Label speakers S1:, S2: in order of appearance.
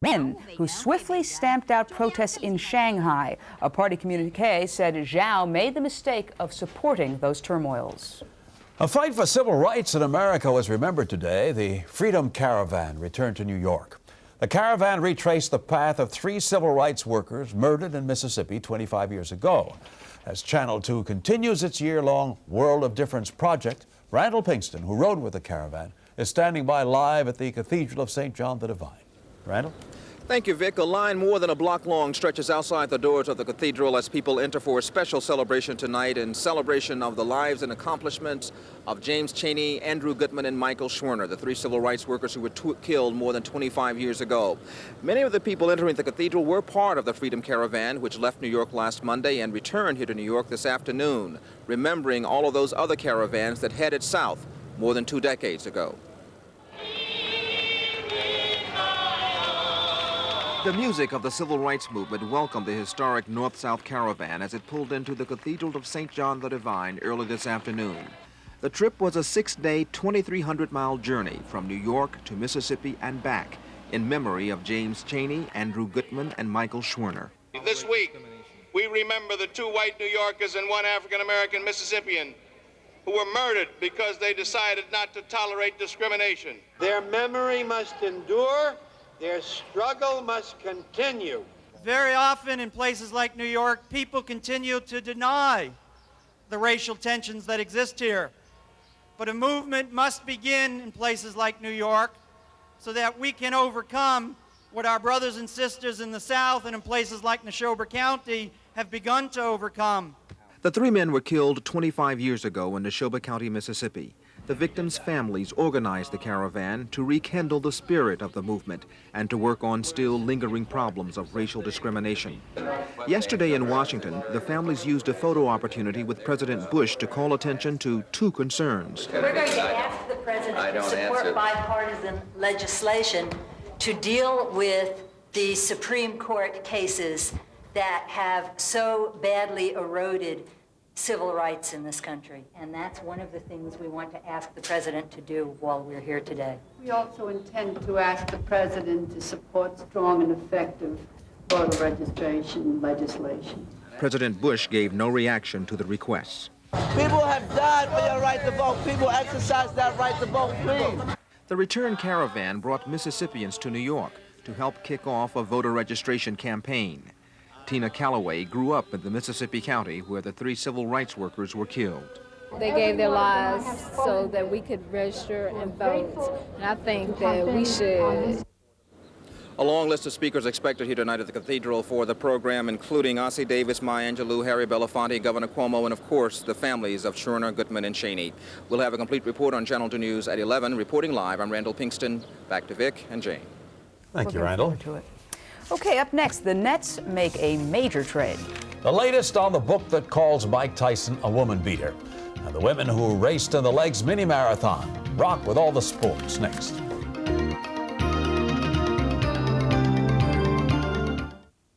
S1: Men who swiftly stamped out protests in Shanghai. A party communique said Zhao made the mistake of supporting those turmoils.
S2: A fight for civil rights in America was remembered today. The Freedom Caravan returned to New York. The caravan retraced the path of 3 civil rights workers murdered in Mississippi 25 years ago. As Channel 2 continues its year-long World of Difference project, Randall Pinkston, who rode with the caravan, is standing by live at the Cathedral of St. John the Divine. Randall?
S3: Thank you, Vic. A line more than a block long stretches outside the doors of the cathedral as people enter for a special celebration tonight in celebration of the lives and accomplishments of James Chaney, Andrew Gutman, and Michael Schwerner, the 3 civil rights workers who were killed more than 25 years ago. Many of the people entering the cathedral were part of the Freedom Caravan, which left New York last Monday and returned here to New York this afternoon, remembering all of those other caravans that headed south more than 2 decades ago. The music of the civil rights movement welcomed the historic North-South Caravan as it pulled into the Cathedral of St. John the Divine early this afternoon. The trip was a 6-day, 2,300-mile journey from New York to Mississippi and back in memory of James Chaney, Andrew Gutman, and Michael Schwerner.
S4: This week, we remember the 2 white New Yorkers and 1 African-American Mississippian who were murdered because they decided not to tolerate discrimination.
S5: Their memory must endure. Their struggle must continue.
S6: Very often in places like New York, people continue to deny the racial tensions that exist here. But a movement must begin in places like New York so that we can overcome what our brothers and sisters in the South and in places like Neshoba County have begun to overcome.
S3: The 3 men were killed 25 years ago in Neshoba County, Mississippi. The victims' families organized the caravan to rekindle the spirit of the movement and to work on still lingering problems of racial discrimination. Yesterday in Washington, the families used a photo opportunity with President Bush to call attention to 2 concerns.
S7: We're going to ask the president to support bipartisan legislation to deal with the Supreme Court cases that have so badly eroded civil rights in this country. And that's one of the things we want to ask the president to do while we're here today.
S8: We also intend to ask the president to support strong and effective voter registration legislation.
S3: President Bush gave no reaction to the requests.
S9: People have died for their right to vote. People exercise that right to vote, please.
S3: The return caravan brought Mississippians to New York to help kick off a voter registration campaign. Tina Calloway grew up in the Mississippi County where the 3 civil rights workers were killed.
S10: They gave their lives so that we could register and vote, and I think that we should.
S3: A long list of speakers expected here tonight at the Cathedral for the program, including Ossie Davis, Maya Angelou, Harry Belafonte, Governor Cuomo, and of course the families of Schwerner, Gutman, and Chaney. We'll have a complete report on Channel 2 News at 11. Reporting live, I'm Randall Pinkston. Back to Vic and Jane.
S2: Thank you, Randall.
S1: Okay, up next, the Nets make a major trade.
S2: The latest on the book that calls Mike Tyson a woman beater. And the women who raced in the Legs mini marathon. Rock with all the sports next.